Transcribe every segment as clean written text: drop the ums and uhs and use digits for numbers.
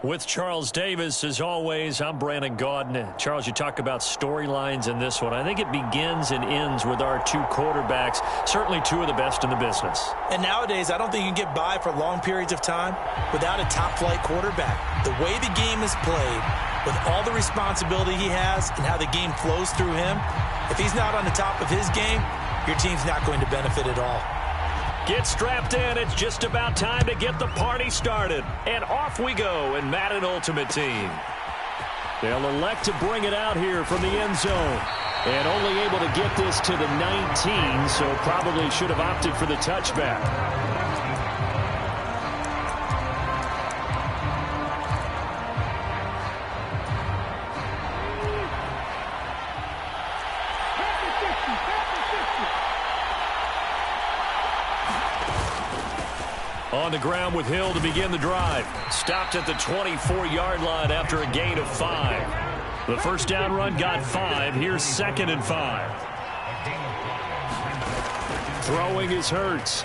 With Charles Davis, as always, I'm Brandon Gaudin. Charles, you talk about storylines in this one. I think it begins and ends with our two quarterbacks, certainly two of the best in the business. And nowadays, I don't think you can get by for long periods of time without a top-flight quarterback. The way the game is played, with all the responsibility he has and how the game flows through him, if he's not on the top of his game, your team's not going to benefit at all. Get strapped in. It's just about time to get the party started. And off we go in Madden Ultimate Team. They'll elect to bring it out here from the end zone. And only able to get this to the 19, so probably should have opted for the touchback. On the ground with Hill to begin the drive. Stopped at the 24-yard line after a gain of 5. The first down run got 5. Here's 2nd and 5. Throwing is Hurts.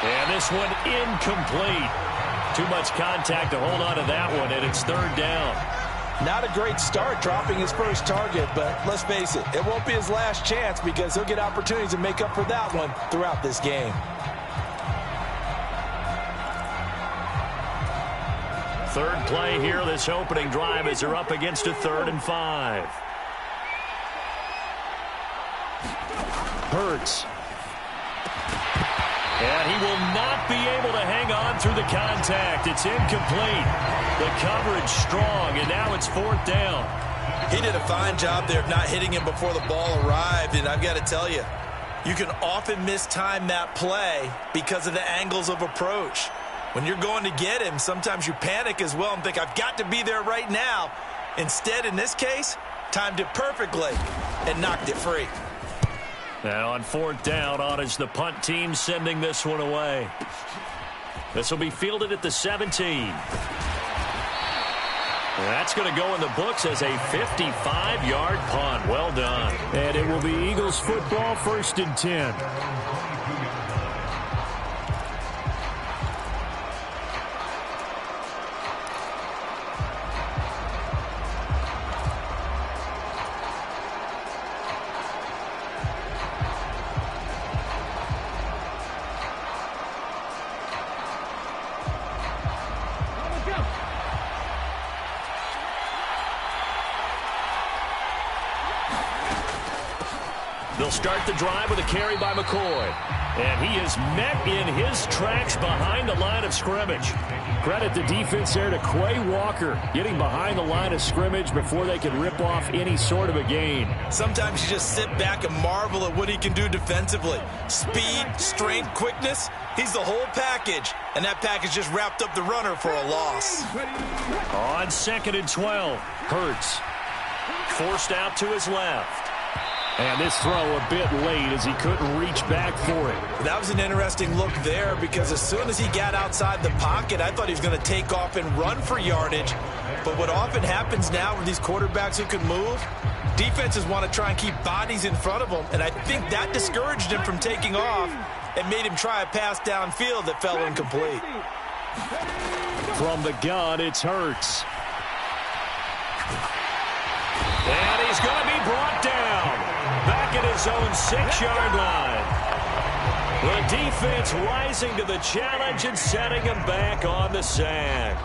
And this one incomplete. Too much contact to hold on to that one, and it's 3rd down. Not a great start dropping his first target, but let's face it, it won't be his last chance because he'll get opportunities to make up for that one throughout this game. Third play here, this opening drive as they're up against a 3rd and 5. Hurts. And he will not be able to hang on through the contact. It's incomplete. The coverage strong, and now it's 4th down. He did a fine job there of not hitting him before the ball arrived, and I've got to tell you, you can often mistime that play because of the angles of approach. When you're going to get him, sometimes you panic as well and think, I've got to be there right now. Instead, in this case, timed it perfectly and knocked it free. Now on 4th down, on is the punt team sending this one away. This will be fielded at the 17. That's going to go in the books as a 55-yard punt. Well done. And it will be Eagles football, 1st and 10. They'll start the drive with a carry by McCoy. And he is met in his tracks behind the line of scrimmage. Credit the defense there to Quay Walker, getting behind the line of scrimmage before they can rip off any sort of a gain. Sometimes you just sit back and marvel at what he can do defensively. Speed, strength, quickness, he's the whole package. And that package just wrapped up the runner for a loss. On 2nd and 12, Hurts forced out to his left. And this throw a bit late as he couldn't reach back for it. That was an interesting look there because as soon as he got outside the pocket, I thought he was going to take off and run for yardage. But what often happens now with these quarterbacks who can move, defenses want to try and keep bodies in front of them. And I think that discouraged him from taking off and made him try a pass downfield that fell incomplete. From the gun, it's Hurts. And he's going to be brought down. Back at his own 6-yard line. The defense rising to the challenge and setting him back on the sack.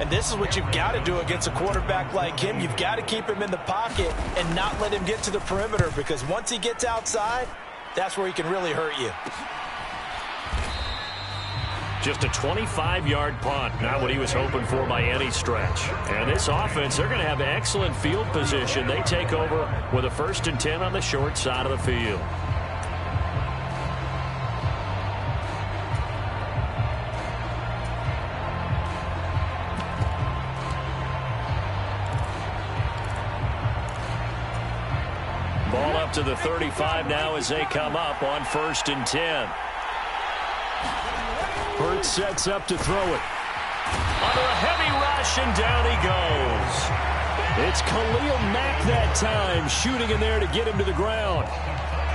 And this is what you've got to do against a quarterback like him. You've got to keep him in the pocket and not let him get to the perimeter because once he gets outside, that's where he can really hurt you. Just a 25-yard punt, not what he was hoping for by any stretch. And this offense, they're going to have excellent field position. They take over with a 1st and 10 on the short side of the field. Ball up to the 35 now as they come up on 1st and 10. Hurts sets up to throw it. Under a heavy rush, and down he goes. It's Khalil Mack that time, shooting in there to get him to the ground.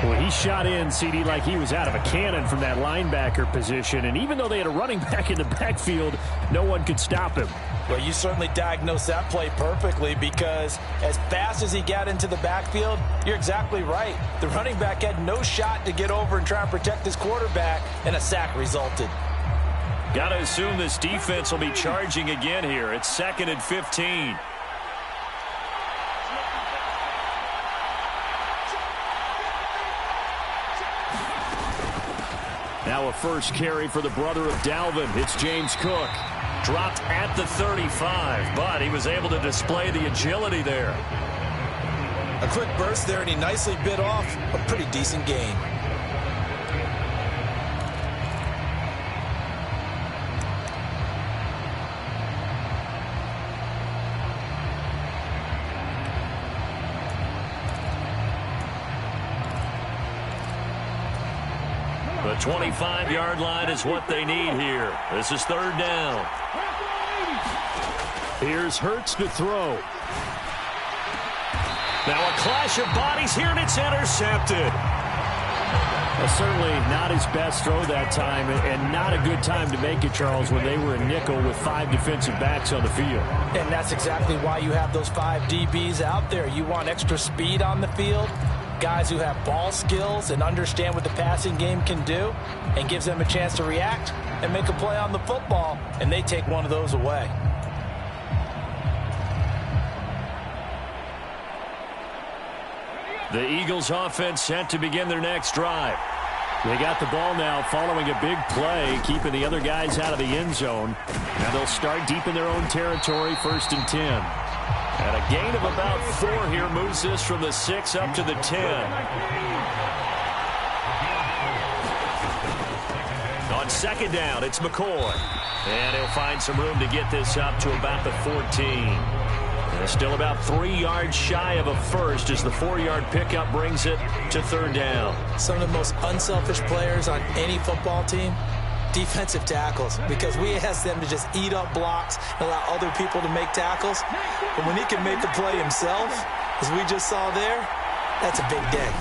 Well, he shot in, CD, like he was out of a cannon from that linebacker position. And even though they had a running back in the backfield, no one could stop him. Well, you certainly diagnosed that play perfectly, because as fast as he got into the backfield, you're exactly right. The running back had no shot to get over and try and protect his quarterback, and a sack resulted. Got to assume this defense will be charging again here. It's 2nd and 15. Now a first carry for the brother of Dalvin. It's James Cook. Dropped at the 35, but he was able to display the agility there. A quick burst there, and he nicely bit off a pretty decent gain. The 25-yard line is what they need here. This is 3rd down. Here's Hurts to throw. Now a clash of bodies here, and it's intercepted. Well, certainly not his best throw that time, and not a good time to make it, Charles, when they were a nickel with 5 defensive backs on the field. And that's exactly why you have those 5 DBs out there. You want extra speed on the field, guys who have ball skills and understand what the passing game can do, and gives them a chance to react and make a play on the football, and they take one of those away. The Eagles offense set to begin their next drive. They got the ball now following a big play, keeping the other guys out of the end zone. Now they'll start deep in their own territory, 1st and 10. And a gain of about 4 here moves this from the 6 up to the 10. On 2nd down, it's McCoy. And he'll find some room to get this up to about the 14. And still about 3 yards shy of a first as the 4-yard pickup brings it to 3rd down. Some of the most unselfish players on any football team, defensive tackles, because we ask them to just eat up blocks and allow other people to make tackles. But when he can make a play himself, as we just saw there, that's a big day.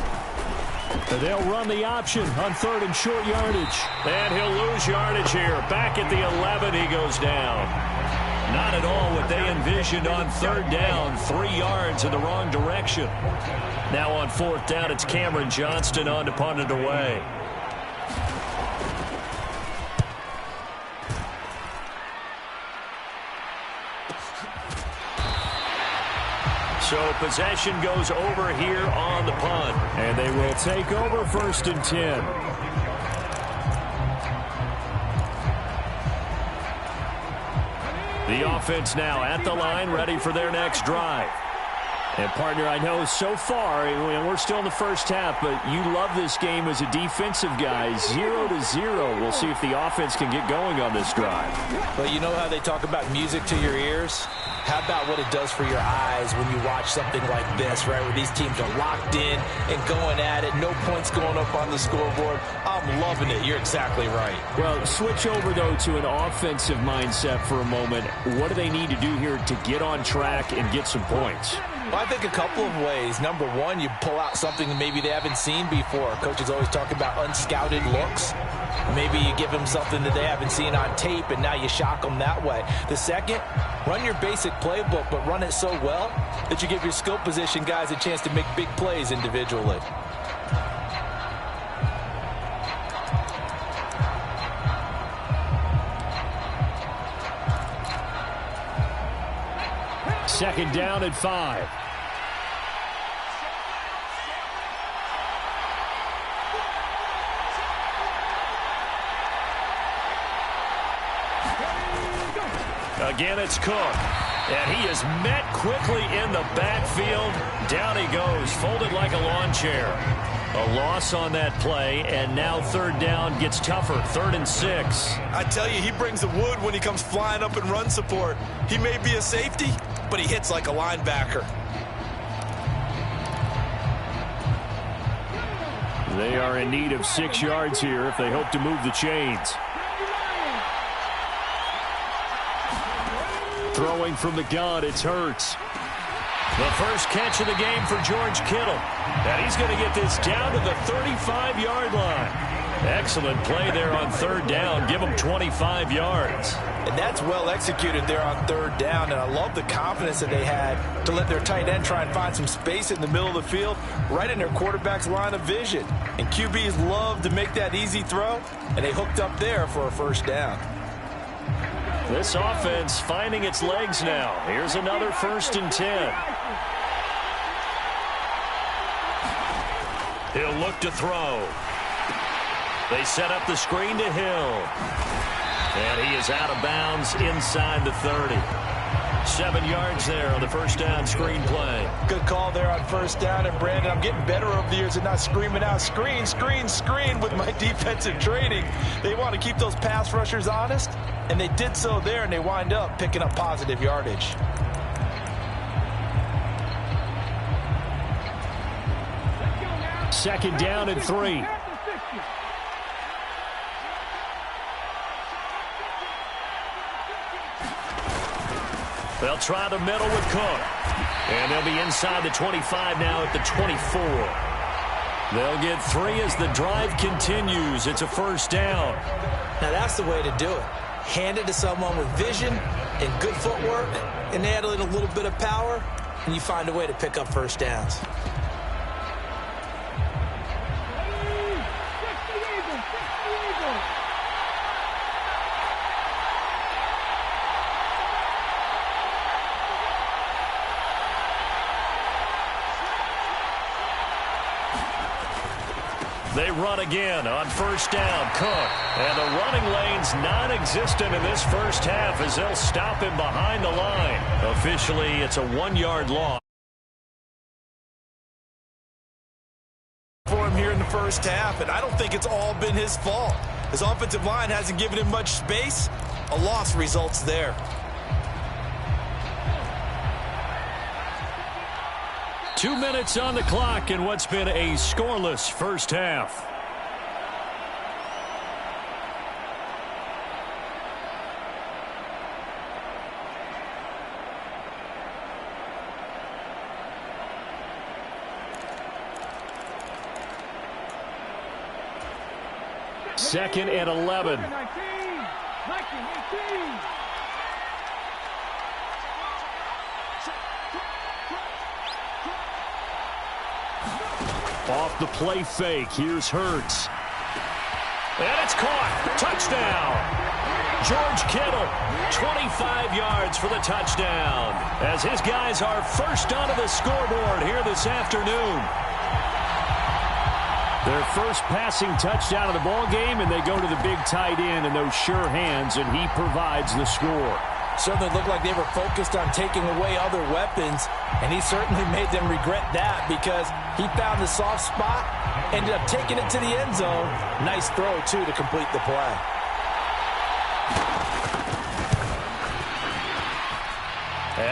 They'll run the option on 3rd and short yardage. And he'll lose yardage here. Back at the 11, he goes down. Not at all what they envisioned on 3rd down. 3 yards in the wrong direction. Now on 4th down, it's Cameron Johnston on to punt it away. So possession goes over here on the punt. And they will take over 1st and 10. The offense now at the line, ready for their next drive. And, partner, I know so far, we're still in the first half, but you love this game as a defensive guy. 0-0. We'll see if the offense can get going on this drive. Well, you know how they talk about music to your ears? How about what it does for your eyes when you watch something like this, right, where these teams are locked in and going at it, no points going up on the scoreboard? I'm loving it. You're exactly right. Well, switch over, though, to an offensive mindset for a moment. What do they need to do here to get on track and get some points? Well, I think a couple of ways. Number one, you pull out something that maybe they haven't seen before. Coaches always talk about unscouted looks. Maybe you give them something that they haven't seen on tape, and now you shock them that way. The second, run your basic playbook, but run it so well that you give your skill position guys a chance to make big plays individually. Second down at 5. Again, it's Cook. And he is met quickly in the backfield. Down he goes, folded like a lawn chair. A loss on that play, and now 3rd down gets tougher. 3rd and 6. I tell you, he brings the wood when he comes flying up in run support. He may be a safety, but he hits like a linebacker. They are in need of 6 yards here if they hope to move the chains. Throwing from the gun, it's Hurts. The first catch of the game for George Kittle. And he's going to get this down to the 35-yard line. Excellent play there on third down. Give him 25 yards. And that's well executed there on third down. And I love the confidence that they had to let their tight end try and find some space in the middle of the field, right in their quarterback's line of vision. And QBs love to make that easy throw, and they hooked up there for a first down. This offense finding its legs now. Here's another 1st and 10. He'll look to throw. They set up the screen to Hill. And he is out of bounds inside the 30. 7 yards there on the first down screen play. Good call there on first down. And, Brandon, I'm getting better over the years at not screaming out, screen, screen, screen with my defensive training. They want to keep those pass rushers honest, and they did so there, and they wind up picking up positive yardage. Second down and 3. They'll try the middle with Cook. And they'll be inside the 25 now at the 24. They'll get 3 as the drive continues. It's a first down. Now that's the way to do it. Hand it to someone with vision and good footwork, and add in a little bit of power, and you find a way to pick up first downs. They run again on first down. Cook. And the running lane's non-existent in this first half as they'll stop him behind the line. Officially, it's a 1-yard loss for him here in the first half, and I don't think it's all been his fault. His offensive line hasn't given him much space. A loss results there. 2 minutes on the clock in what's been a scoreless first half. Second and 11. Off the play fake. Here's Hurts. And it's caught. Touchdown. George Kittle, 25 yards for the touchdown, as his guys are first onto the scoreboard here this afternoon. Their first passing touchdown of the ball game, and they go to the big tight end in those sure hands, and he provides the score. Certainly looked like they were focused on taking away other weapons, and he certainly made them regret that because he found the soft spot, ended up taking it to the end zone. Nice throw, too, to complete the play.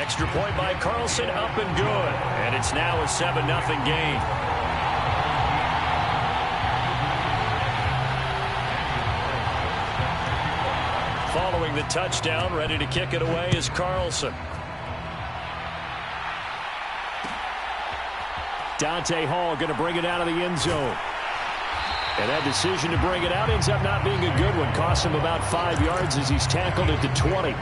Extra point by Carlson, up and good. And it's now a 7-0 game. Following the touchdown, ready to kick it away is Carlson. Dante Hall going to bring it out of the end zone. And that decision to bring it out ends up not being a good one. Costs him about 5 yards as he's tackled at the 20.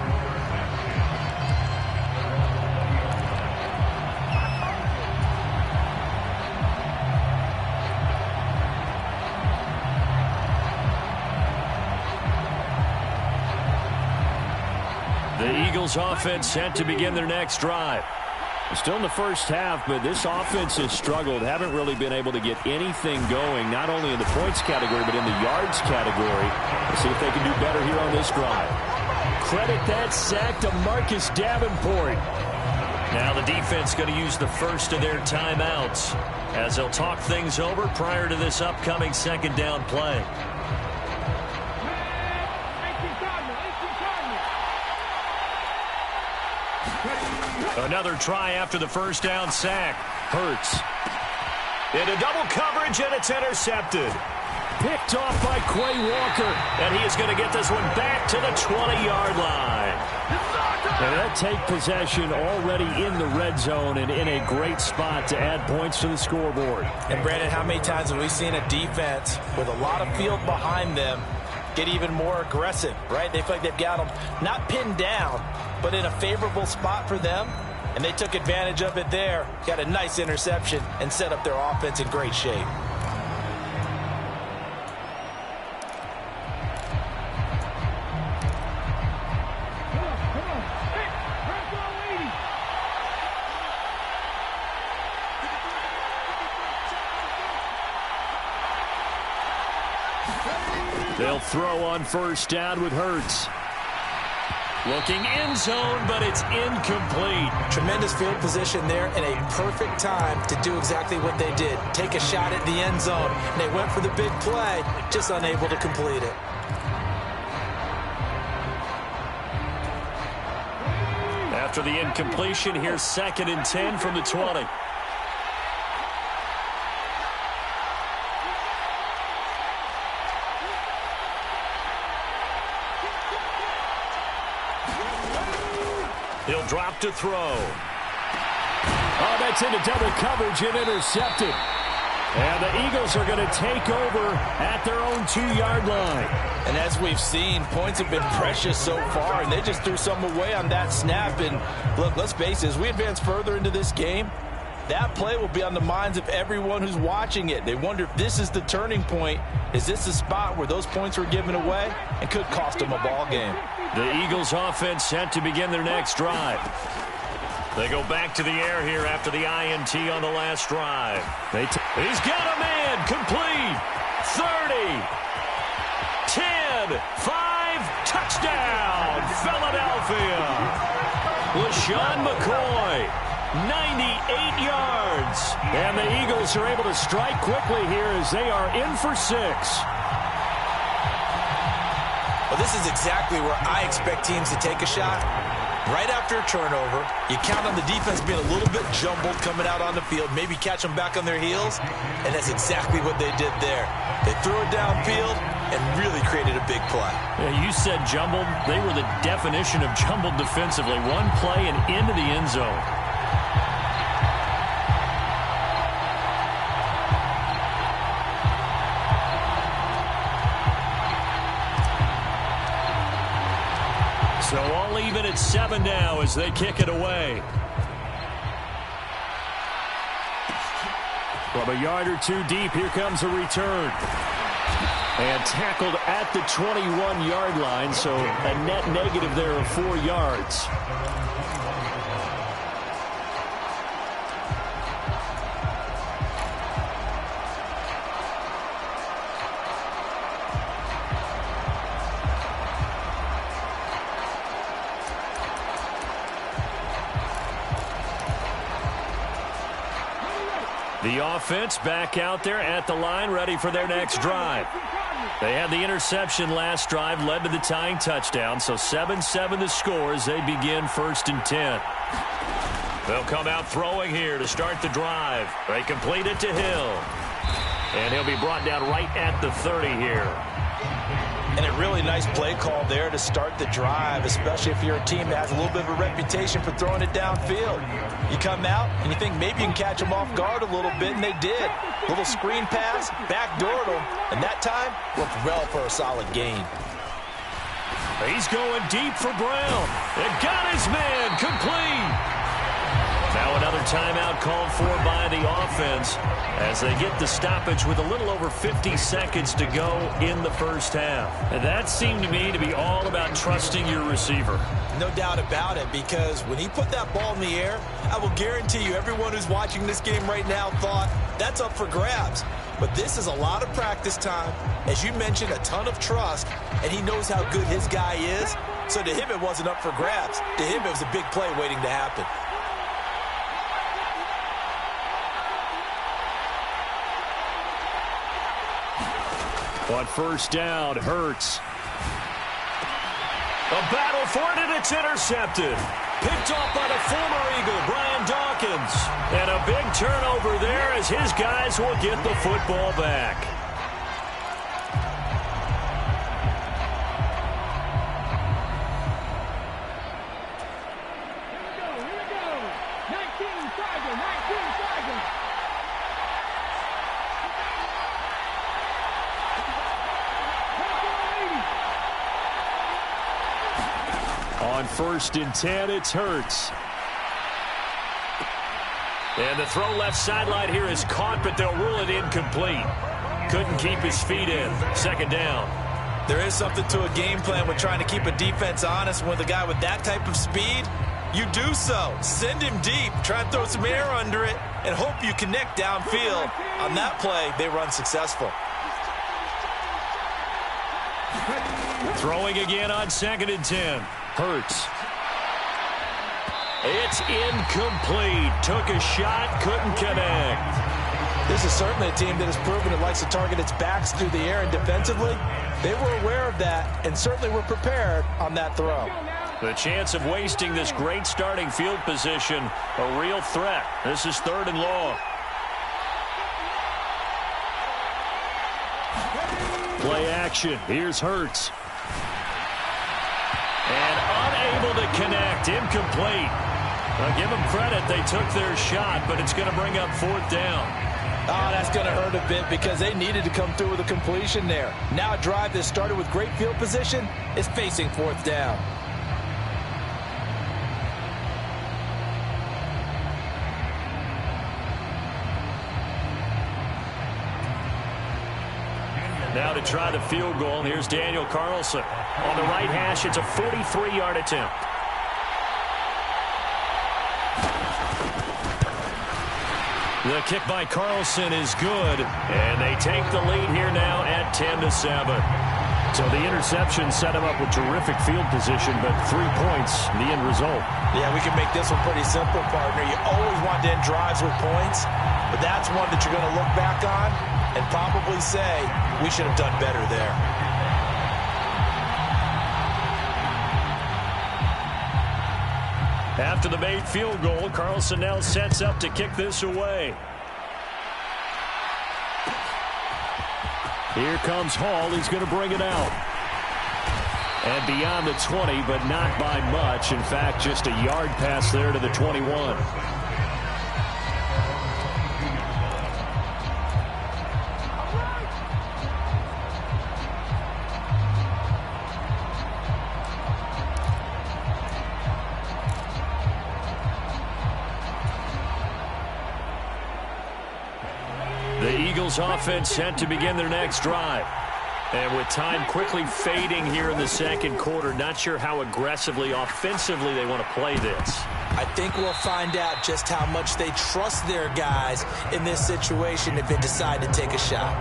The Eagles offense set to begin their next drive. Still in the first half, but this offense has struggled. Haven't really been able to get anything going, not only in the points category, but in the yards category. Let's see if they can do better here on this drive. Credit that sack to Marcus Davenport. Now the defense going to use the first of their timeouts as they'll talk things over prior to this upcoming second down play. Another try after the first down sack. Hurts. Into double coverage, and it's intercepted. Picked off by Quay Walker, and he is going to get this one back to the 20-yard line. And they'll take possession already in the red zone and in a great spot to add points to the scoreboard. And Brandon, how many times have we seen a defense with a lot of field behind them get even more aggressive, right? They feel like they've got them not pinned down, but in a favorable spot for them. And they took advantage of it there, got a nice interception, and set up their offense in great shape. They'll throw on first down with Hurts. Looking end zone, but it's incomplete. Tremendous field position there and a perfect time to do exactly what they did. Take a shot at the end zone. And they went for the big play, just unable to complete it. After the incompletion, here's 2nd and 10 from the 20. He'll drop to throw. Oh, that's into double coverage and intercepted. And the Eagles are going to take over at their own 2-yard line. And as we've seen, points have been precious so far, and they just threw some away on that snap. And look, let's face it, as we advance further into this game, that play will be on the minds of everyone who's watching it. They wonder if this is the turning point. Is this the spot where those points were given away and could cost them a ball game? The Eagles offense set to begin their next drive. They go back to the air here after the INT on the last drive. He's got a man, complete, 30, 10, 5, touchdown, Philadelphia. LaShawn McCoy, 98 yards. And the Eagles are able to strike quickly here as they are in for 6. Well, this is exactly where I expect teams to take a shot. Right after a turnover, you count on the defense being a little bit jumbled coming out on the field, maybe catch them back on their heels, and that's exactly what they did there. They threw it downfield and really created a big play. Yeah, you said jumbled. They were the definition of jumbled defensively. One play and into the end zone. So all even at 7 now as they kick it away. From a yard or 2 deep, here comes a return. And tackled at the 21-yard line, so a net negative there of 4 yards. The offense back out there at the line, ready for their next drive. They had the interception last drive, led to the tying touchdown, so 7-7 the score as they begin 1st and 10. They'll come out throwing here to start the drive. They complete it to Hill. And he'll be brought down right at the 30 here. And a really nice play call there to start the drive, especially if you're a team that has a little bit of a reputation for throwing it downfield. You come out and you think maybe you can catch them off guard a little bit, and they did. Little screen pass, backdoored them, and that time worked well for a solid gain. He's going deep for Brown. And got his man, complete. Now another timeout called for by the offense as they get the stoppage with a little over 50 seconds to go in the first half. And that seemed to me to be all about trusting your receiver. No doubt about it, because when he put that ball in the air, I will guarantee you everyone who's watching this game right now thought that's up for grabs. But this is a lot of practice time. As you mentioned, a ton of trust, and he knows how good his guy is. So to him, it wasn't up for grabs. To him, it was a big play waiting to happen. On first down, Hurts. A battle for it, and it's intercepted. Picked off by the former Eagle, Brian Dawkins. And a big turnover there as his guys will get the football back. On 1st and 10, it's Hurts. And the throw left sideline here is caught, but they'll rule it incomplete. Couldn't keep his feet in. 2nd down. There is something to a game plan with trying to keep a defense honest. With a guy with that type of speed, you do so. Send him deep. Try and throw some air under it and hope you connect downfield. On that play, they were unsuccessful. Throwing again on 2nd and 10. Hurts. It's incomplete. Took a shot, couldn't connect. This is certainly a team that has proven it likes to target its backs through the air and defensively. They were aware of that and certainly were prepared on that throw. The chance of wasting this great starting field position, a real threat. This is 3rd and long. Play action. Here's Hurts. And unable to connect. Incomplete. Now give them credit. They took their shot, but it's going to bring up 4th down. Oh, that's going to hurt a bit because they needed to come through with a completion there. Now a drive that started with great field position is facing 4th down. Now to try the field goal, here's Daniel Carlson. On the right hash, it's a 43-yard attempt. The kick by Carlson is good, and they take the lead here now at 10-7. So the interception set him up with terrific field position, but 3 points, the end result. Yeah, we can make this one pretty simple, partner. You always want to end drives with points, but that's one that you're going to look back on and probably say, we should have done better there. After the made field goal, Carlson now sets up to kick this away. Here comes Hall. He's going to bring it out. And beyond the 20, but not by much. In fact, just a yard pass there to the 21. Offense set to begin their next drive. And with time quickly fading here in the 2nd quarter, not sure how aggressively, offensively they want to play this. I think we'll find out just how much they trust their guys in this situation if they decide to take a shot.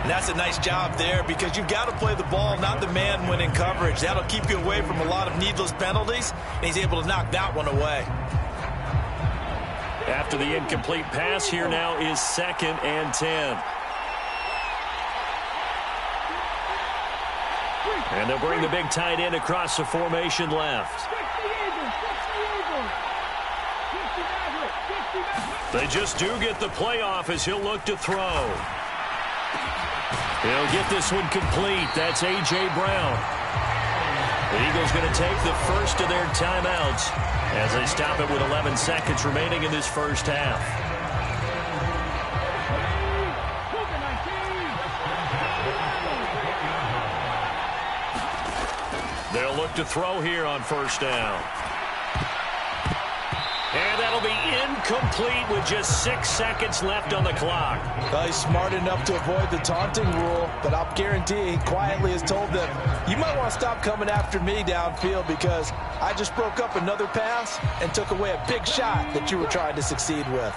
And that's a nice job there because you've got to play the ball, not the man when in coverage. That'll keep you away from a lot of needless penalties, and he's able to knock that one away. After the incomplete pass, here now is 2nd and 10. And they'll bring the big tight end across the formation left. They just do get the playoff as he'll look to throw. He'll get this one complete. That's A.J. Brown. The Eagles going to take the first of their timeouts as they stop it with 11 seconds remaining in this first half. They'll look to throw here on 1st down. And that'll be incomplete with just 6 seconds left on the clock. Well, he's smart enough to avoid the taunting rule, but I'll guarantee he quietly has told them, you might want to stop coming after me downfield because I just broke up another pass and took away a big shot that you were trying to succeed with.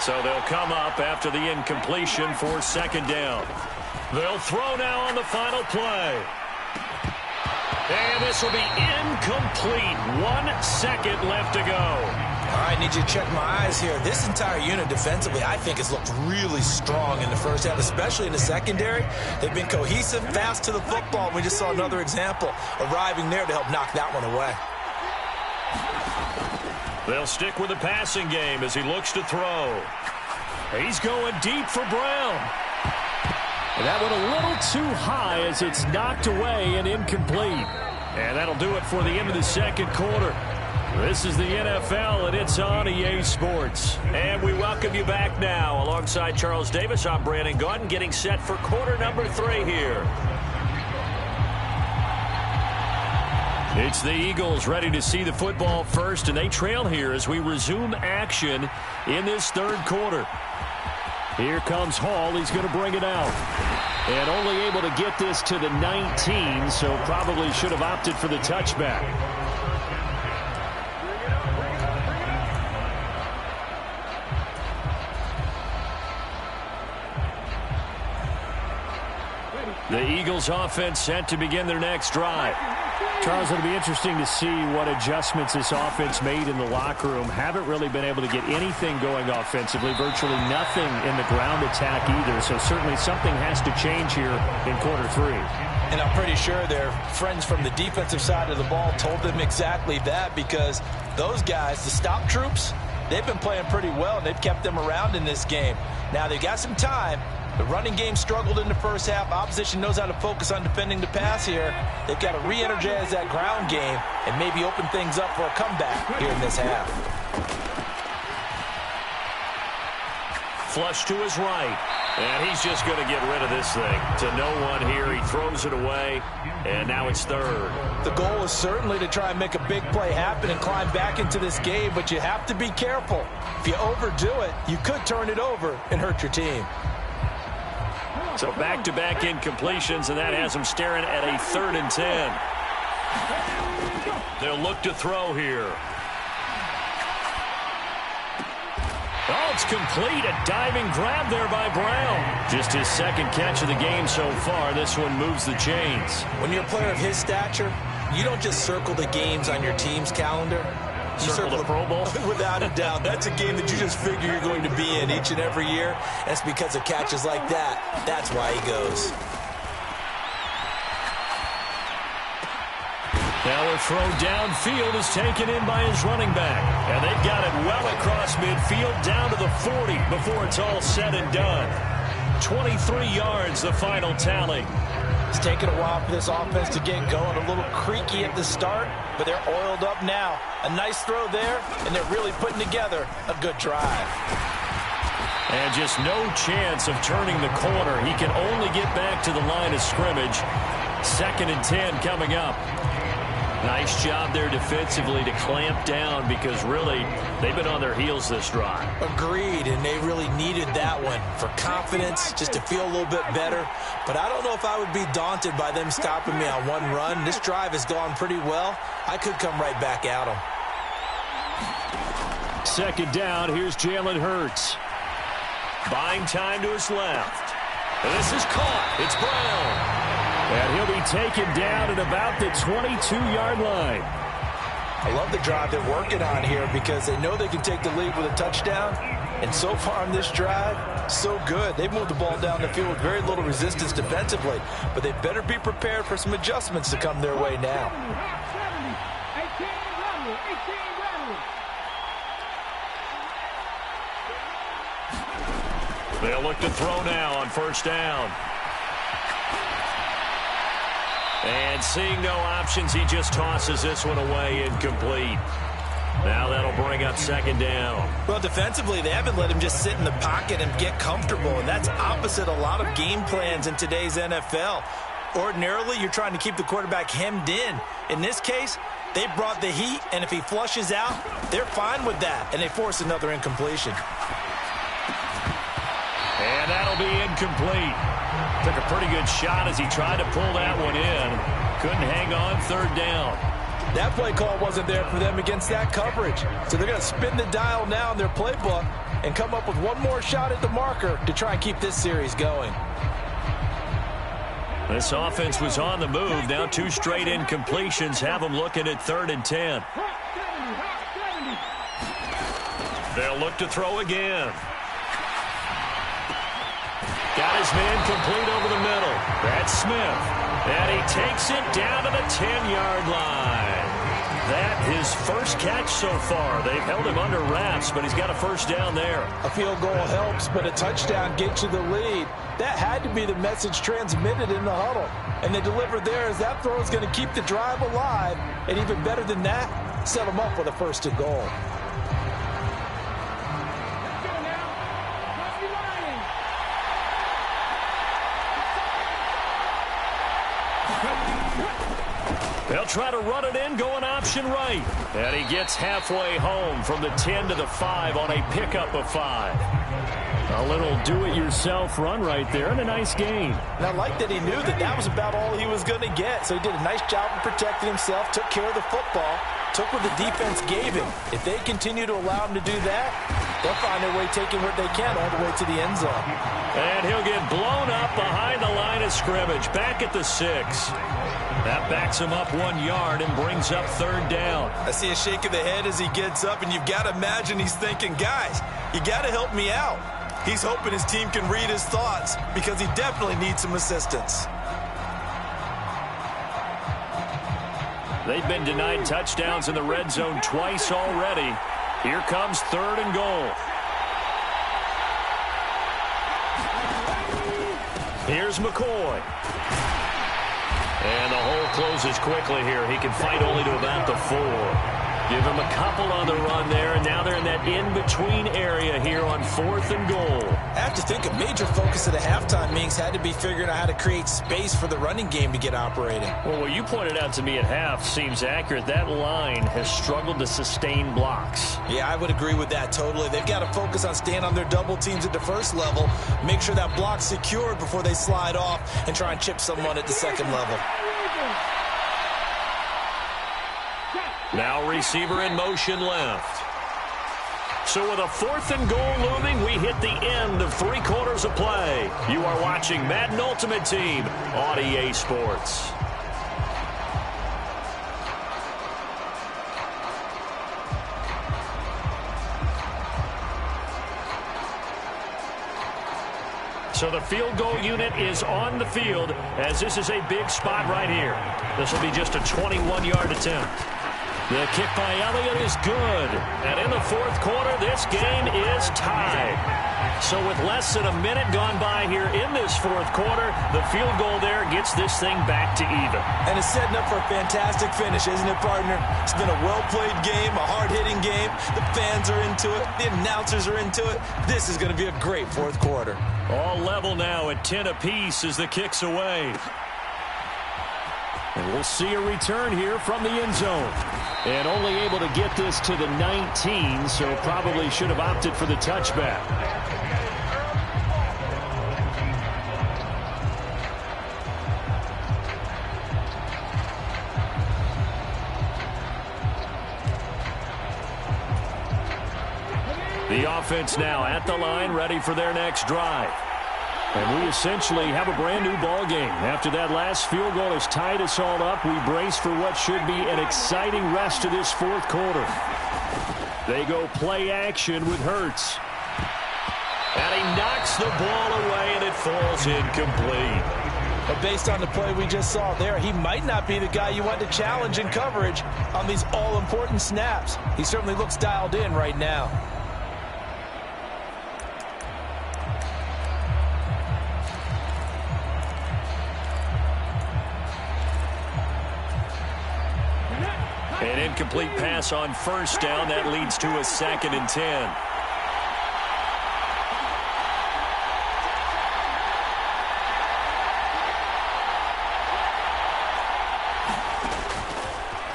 So they'll come up after the incompletion for 2nd down. They'll throw now on the final play. And this will be incomplete. 1 second left to go. All right, need you to check my eyes here. This entire unit defensively, I think, has looked really strong in the first half, especially in the secondary. They've been cohesive, fast to the football. We just saw another example arriving there to help knock that one away. They'll stick with the passing game as he looks to throw. He's going deep for Brown. And that went a little too high as it's knocked away and incomplete. And that'll do it for the end of the 2nd quarter. This is the NFL, and it's on EA Sports. And we welcome you back now. Alongside Charles Davis, I'm Brandon Gaudin, getting set for quarter number 3 here. It's the Eagles ready to see the football first, and they trail here as we resume action in this third quarter. Here comes Hall. He's going to bring it out. And only able to get this to the 19, so probably should have opted for the touchback. The Eagles offense set to begin their next drive. Charles, it'll be interesting to see what adjustments this offense made in the locker room. Haven't really been able to get anything going offensively, virtually nothing in the ground attack either. So certainly something has to change here in quarter three. And I'm pretty sure their friends from the defensive side of the ball told them exactly that, because those guys, the stop troops, they've been playing pretty well, and they've kept them around in this game. Now they've got some time. The running game struggled in the first half. Opposition knows how to focus on defending the pass here. They've got to re-energize that ground game and maybe open things up for a comeback here in this half. Flush to his right. And he's just going to get rid of this thing. To no one here. He throws it away. And now it's third. The goal is certainly to try and make a big play happen and climb back into this game, but you have to be careful. If you overdo it, you could turn it over and hurt your team. So back-to-back incompletions, and that has them staring at a 3rd and 10. They'll look to throw here. Oh, it's complete. A diving grab there by Brown. Just his second catch of the game so far. This one moves the chains. When you're a player of his stature, you don't just circle the games on your team's calendar. You circle the Pro Bowl? Without a doubt. That's a game that you just figure you're going to be in each and every year. That's because of catches like that. That's why he goes. Now a throw downfield is taken in by his running back. And they've got it well across midfield down to the 40 before it's all said and done. 23 yards, the final tally. It's taken a while for this offense to get going. A little creaky at the start, but they're oiled up now. A nice throw there, and they're really putting together a good drive. And just no chance of turning the corner. He can only get back to the line of scrimmage. 2nd and 10 coming up. Nice job there defensively to clamp down, because really they've been on their heels this drive. Agreed, and they really needed that one for confidence, just to feel a little bit better. But I don't know if I would be daunted by them stopping me on one run. This drive has gone pretty well. I could come right back at them. 2nd down, here's Jalen Hurts. Buying time to his left. And this is caught. It's Brown. And he'll be taken down at about the 22-yard line. I love the drive they're working on here, because they know they can take the lead with a touchdown. And so far on this drive, so good. They've moved the ball down the field with very little resistance defensively. But they better be prepared for some adjustments to come their way now. They'll look to throw now on 1st down. And seeing no options, he just tosses this one away, incomplete. Now that'll bring up 2nd down. Well, defensively, they haven't let him just sit in the pocket and get comfortable, and that's opposite a lot of game plans in today's NFL. Ordinarily, you're trying to keep the quarterback hemmed in. In this case, they brought the heat, and if he flushes out, they're fine with that, and they force another incompletion. And that'll be incomplete. Took a pretty good shot as he tried to pull that one in. Couldn't hang on 3rd down. That play call wasn't there for them against that coverage. So they're going to spin the dial now in their playbook and come up with one more shot at the marker to try and keep this series going. This offense was on the move. Now 2 straight incompletions have them looking at 3rd and 10. They'll look to throw again. Got his man complete over the middle. That's Smith. And he takes it down to the 10-yard line. That his first catch so far. They've held him under wraps, but he's got a 1st down there. A field goal helps, but a touchdown gets you the lead. That had to be the message transmitted in the huddle. And they delivered there, as that throw is going to keep the drive alive. And even better than that, set them up with a 1st and goal. They'll try to run it in, going option right. And he gets halfway home from the 10 to the 5 on a pickup of 5. A little do-it-yourself run right there, and a nice gain. And I like that he knew that that was about all he was going to get. So he did a nice job of protecting himself, took care of the football, took what the defense gave him. If they continue to allow him to do that, they'll find their way taking what they can all the way to the end zone. And he'll get blown up behind the line of scrimmage, back at the 6. That backs him up 1 yard and brings up 3rd down. I see a shake of the head as he gets up, and you've got to imagine he's thinking, guys, you got to help me out. He's hoping his team can read his thoughts because he definitely needs some assistance. They've been denied touchdowns in the red zone twice already. Here comes 3rd and goal. Here's McCoy. And the hole closes quickly here. He can fight only to about the 4. Give him a couple on the run there, and now they're in that in-between area here on 4th and goal. I have to think a major focus of the halftime meetings had to be figuring out how to create space for the running game to get operating. Well, what you pointed out to me at half seems accurate. That line has struggled to sustain blocks. Yeah, I would agree with that totally. They've got to focus on staying on their double teams at the first level, make sure that block's secured before they slide off and try and chip someone at the second level. Now receiver in motion left. So with a 4th and goal looming, we hit the end of 3 quarters of play. You are watching Madden Ultimate Team on EA Sports. So the field goal unit is on the field as this is a big spot right here. This will be just a 21-yard attempt. The kick by Elliott is good. And in the 4th quarter, this game is tied. So with less than a minute gone by here in this 4th quarter, the field goal there gets this thing back to even. And it's setting up for a fantastic finish, isn't it, partner? It's been a well-played game, a hard-hitting game. The fans are into it. The announcers are into it. This is going to be a great 4th quarter. All level now at 10 apiece as the kick's away. And we'll see a return here from the end zone. And only able to get this to the 19, so probably should have opted for the touchback. The offense now at the line, ready for their next drive. And we essentially have a brand new ball game. After that last field goal has tied us all up, we brace for what should be an exciting rest of this 4th quarter. They go play action with Hurts. And he knocks the ball away, and it falls incomplete. But based on the play we just saw there, he might not be the guy you want to challenge in coverage on these all-important snaps. He certainly looks dialed in right now. An incomplete pass on 1st down. That leads to a 2nd and 10.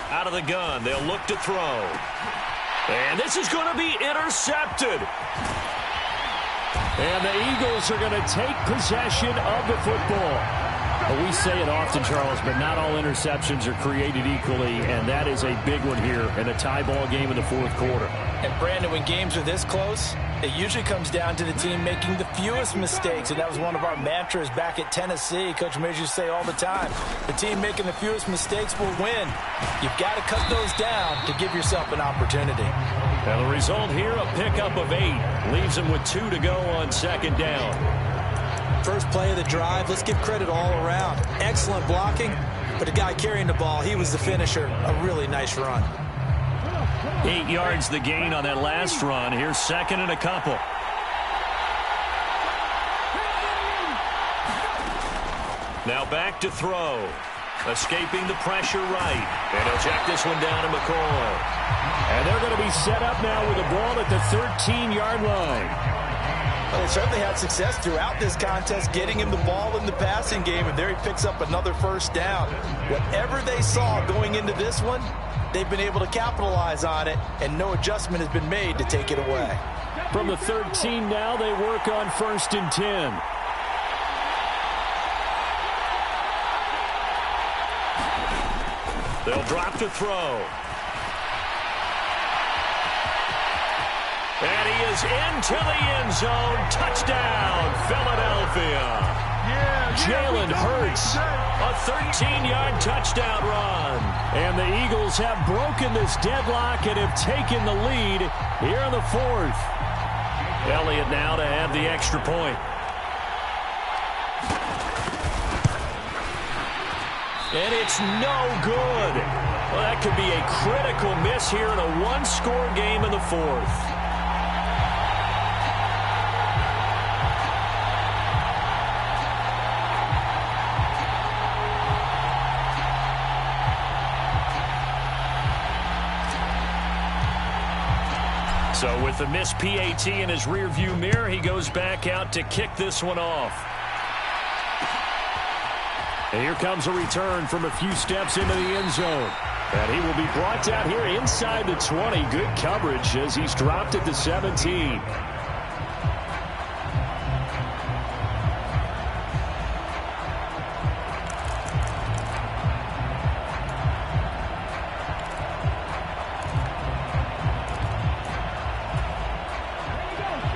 Out of the gun, they'll look to throw. And this is going to be intercepted. And the Eagles are going to take possession of the football. We say it often, Charles, but not all interceptions are created equally, and that is a big one here in a tie ball game in the 4th quarter. And, Brandon, when games are this close, it usually comes down to the team making the fewest mistakes, and that was one of our mantras back at Tennessee. Coach Major used to say all the time, the team making the fewest mistakes will win. You've got to cut those down to give yourself an opportunity. Now the result here, a pickup of 8. Leaves them with 2 to go on 2nd down. First play of the drive, let's give credit all around. Excellent blocking, but the guy carrying the ball, he was the finisher. A really nice run. 8 yards the gain on that last run. Here's 2nd and a couple. Now back to throw. Escaping the pressure right. And he'll check this one down to McCoy. And they're going to be set up now with the ball at the 13-yard line. Well, they certainly had success throughout this contest, getting him the ball in the passing game, and there he picks up another first down. Whatever they saw going into this one, they've been able to capitalize on it, and no adjustment has been made to take it away. From the 13 now, they work on 1st and 10. They'll drop to throw. And he is into the end zone. Touchdown, Philadelphia. Jalen Hurts, a 13-yard touchdown run. And the Eagles have broken this deadlock and have taken the lead here in the 4th. Elliott now to have the extra point. And it's no good. Well, that could be a critical miss here in a one-score game in the 4th. So with the missed PAT in his rearview mirror, he goes back out to kick this one off. And here comes a return from a few steps into the end zone. And he will be brought down here inside the 20. Good coverage as he's dropped at the 17.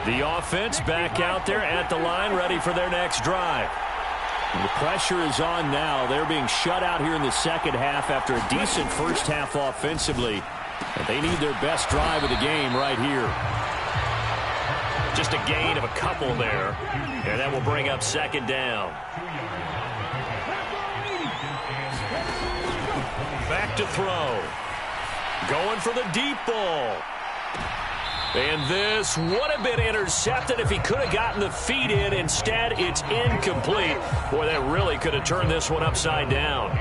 The offense back out there at the line, ready for their next drive. And the pressure is on now. They're being shut out here in the second half after a decent first half offensively. And they need their best drive of the game right here. Just a gain of a couple there. And that will bring up 2nd down. Back to throw. Going for the deep ball. And this would have been intercepted if he could have gotten the feet in. Instead, it's incomplete. Boy, that really could have turned this one upside down.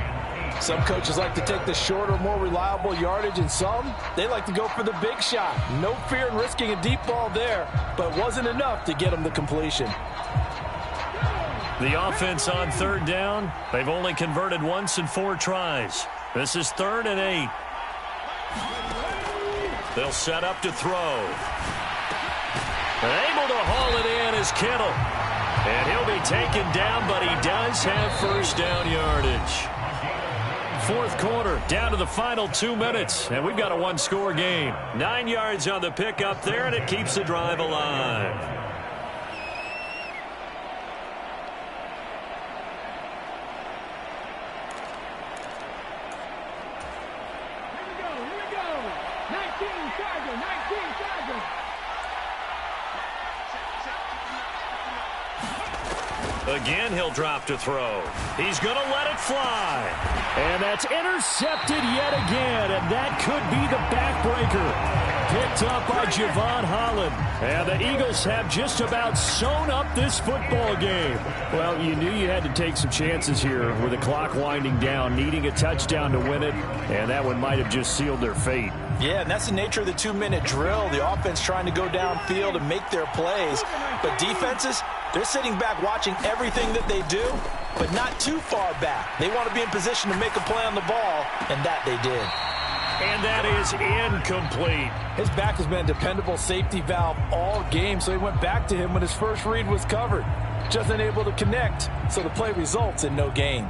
Some coaches like to take the shorter, more reliable yardage, and some, they like to go for the big shot. No fear in risking a deep ball there, but it wasn't enough to get him the completion. The offense on 3rd down, they've only converted once in 4 tries. This is 3rd and 8. They'll set up to throw. Able to haul it in is Kittle. And he'll be taken down, but he does have first down yardage. 4th quarter, down to the final 2 minutes. And we've got a one-score game. 9 yards on the pickup there, and it keeps the drive alive. Again, he'll drop to throw. He's going to let it fly. And that's intercepted yet again, and that could be the backbreaker. Picked up by Javon Holland. And the Eagles have just about sewn up this football game. Well, you knew you had to take some chances here with the clock winding down, needing a touchdown to win it, and that one might have just sealed their fate. Yeah, and that's the nature of the 2-minute drill. The offense trying to go downfield and make their plays. But defenses, they're sitting back watching everything that they do, but not too far back. They want to be in position to make a play on the ball, and that they did. And that is incomplete. His back has been a dependable safety valve all game, so he went back to him when his first read was covered. Just unable to connect, so the play results in no gain.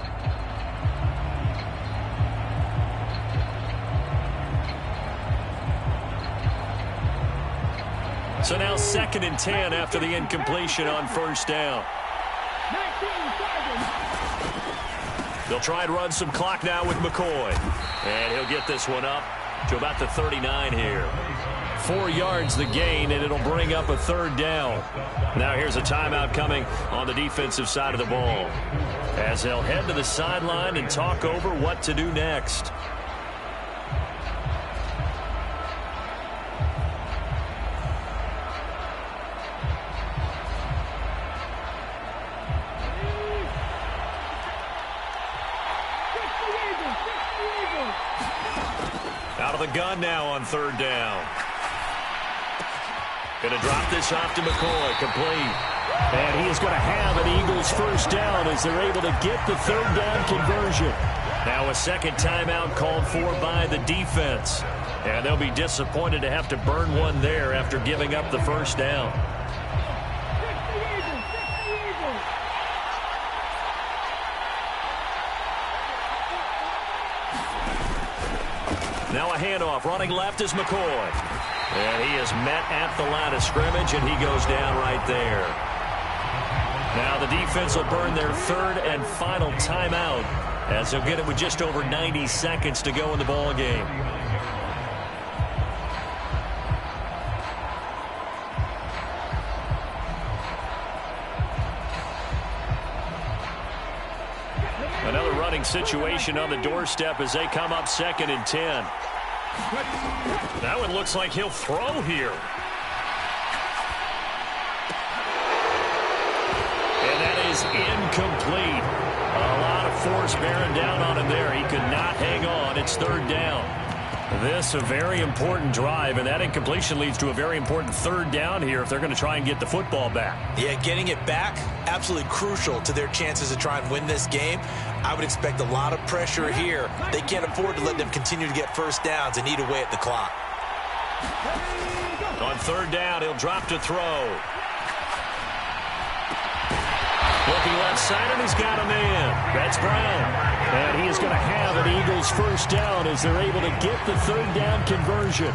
So now 2nd and 10 after the incompletion on first down. They'll try and run some clock now with McCoy. And he'll get this one up to about the 39 here. 4 yards the gain, and it'll bring up a 3rd down. Now here's a timeout coming on the defensive side of the ball, as they'll head to the sideline and talk over what to do next. Out of the gun now on 3rd down. Going to drop this off to McCoy, complete. And he is going to have an Eagles first down as they're able to get the third down conversion. Now a second timeout called for by the defense. And they'll be disappointed to have to burn one there after giving up the first down. Now a handoff. Running left is McCoy. And he is met at the line of scrimmage, and he goes down right there. Now the defense will burn their third and final timeout as they'll get it with just over 90 seconds to go in the ball game. Another running situation on the doorstep as they come up 2nd and 10. That one looks like he'll throw here. And that is incomplete. A lot of force bearing down on him there. He could not hang on. It's third down. This a very important drive, and that incompletion leads to a very important third down here if they're going to try and get the football back. Yeah, getting it back, absolutely crucial to their chances to try and win this game. I would expect a lot of pressure here. They can't afford to let them continue to get first downs and eat away at the clock. On third down, he'll drop to throw. Looking left side, and he's got a man. That's Brown. And he is going to have an Eagles first down as they're able to get the third down conversion.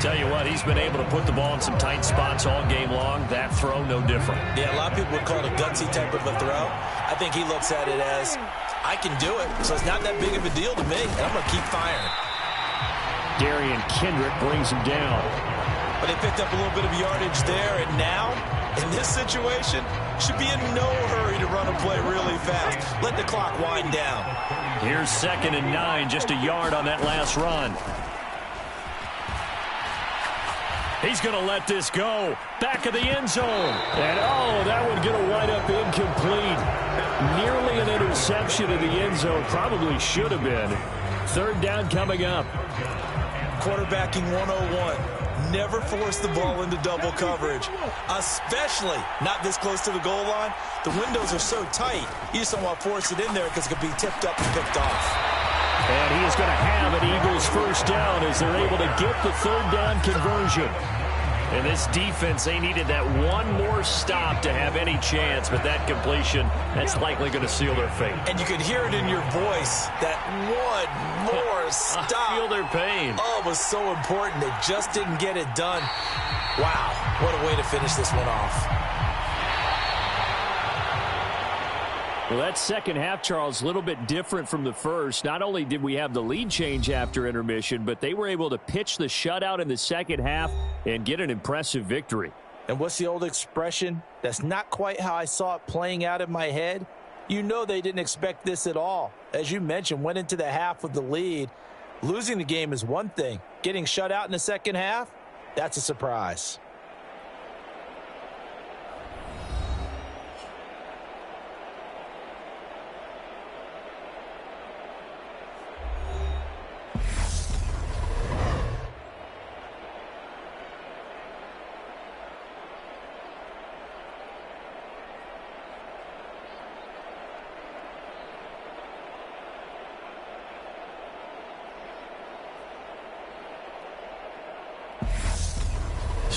Tell you what, he's been able to put the ball in some tight spots all game long. That throw, no different. Yeah, a lot of people would call it a gutsy type of a throw. I think he looks at it as, I can do it, so it's not that big of a deal to me, and I'm going to keep firing. Darian Kendrick brings him down. But they picked up a little bit of yardage there, and now, in this situation, should be in no hurry to run a play really fast. Let the clock wind down. Here's 2nd and 9, just a yard on that last run. He's going to let this go. Back of the end zone. And, oh, that one going to wind up incomplete. Nearly an interception in the end zone. Probably should have been. Third down coming up. Quarterbacking 101. Never force the ball into double coverage, especially not this close to the goal line. The windows are so tight, you just don't want to force it in there because it could be tipped up and picked off. And he is going to have an Eagles first down as they're able to get the third down conversion. And this defense, they needed that one more stop to have any chance, but that completion, that's likely going to seal their fate. And you could hear it in your voice, that one more stop. I feel their pain. Oh, it was so important. They just didn't get it done. Wow, what a way to finish this one off. Well, that second half, Charles, a little bit different from the first. Not only did we have the lead change after intermission, but they were able to pitch the shutout in the second half and get an impressive victory. And what's the old expression? That's not quite how I saw it playing out in my head. You know they didn't expect this at all. As you mentioned, went into the half with the lead. Losing the game is one thing. Getting shut out in the second half, that's a surprise.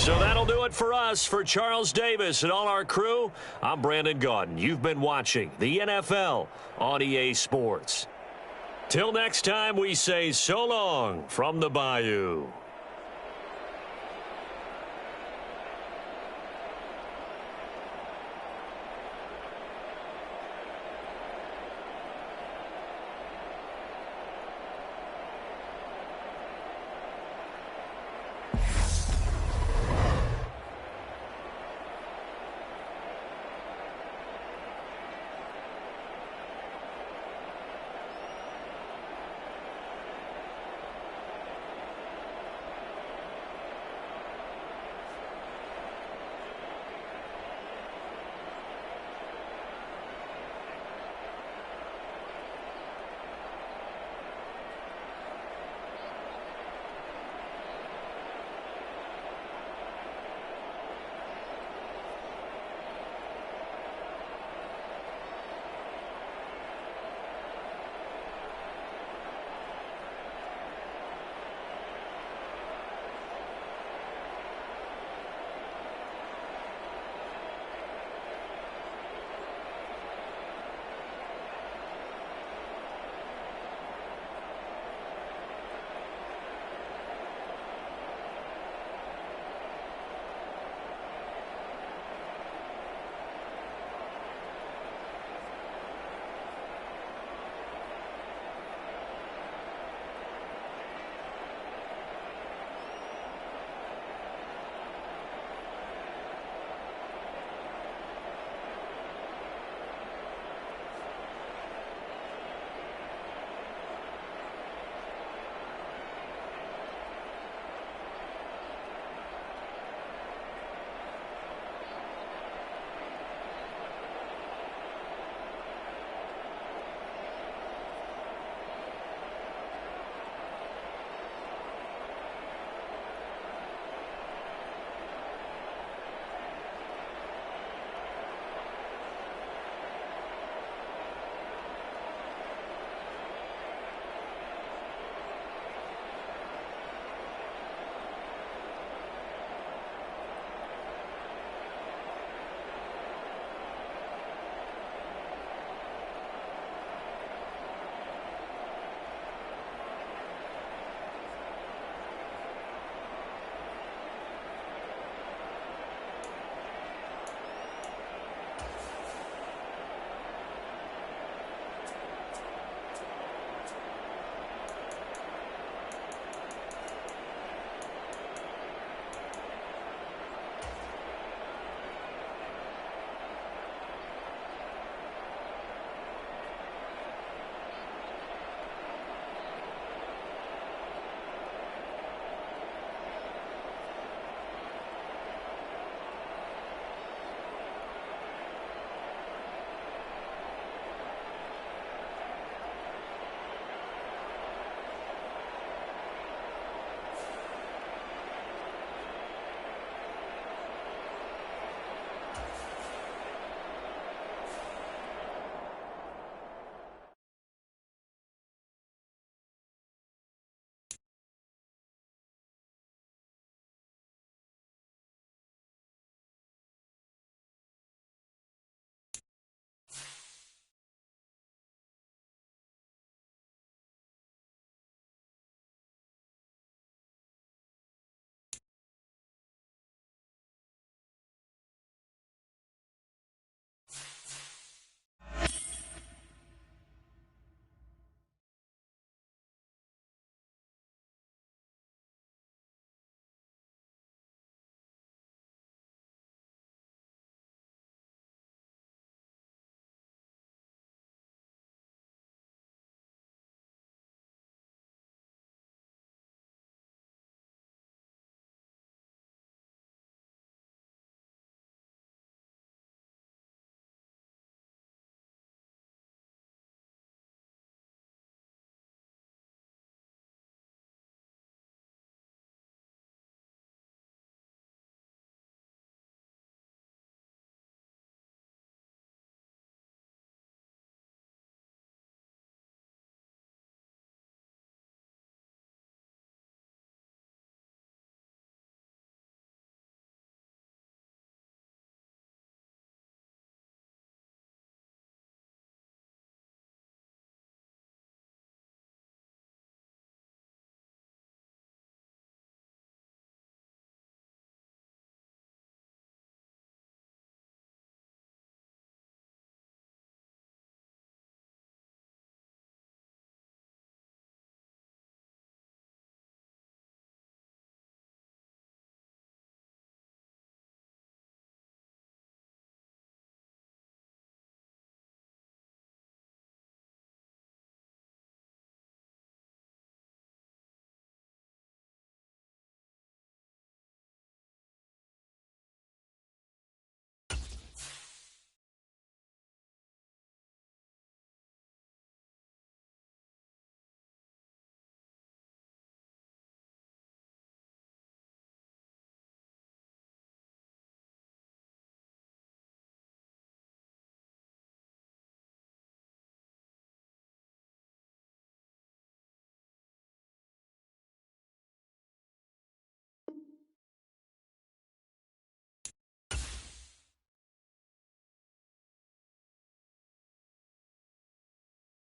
So that'll do it for us. For Charles Davis and all our crew, I'm Brandon Gaudin. You've been watching the NFL on EA Sports. Till next time, we say so long from the Bayou.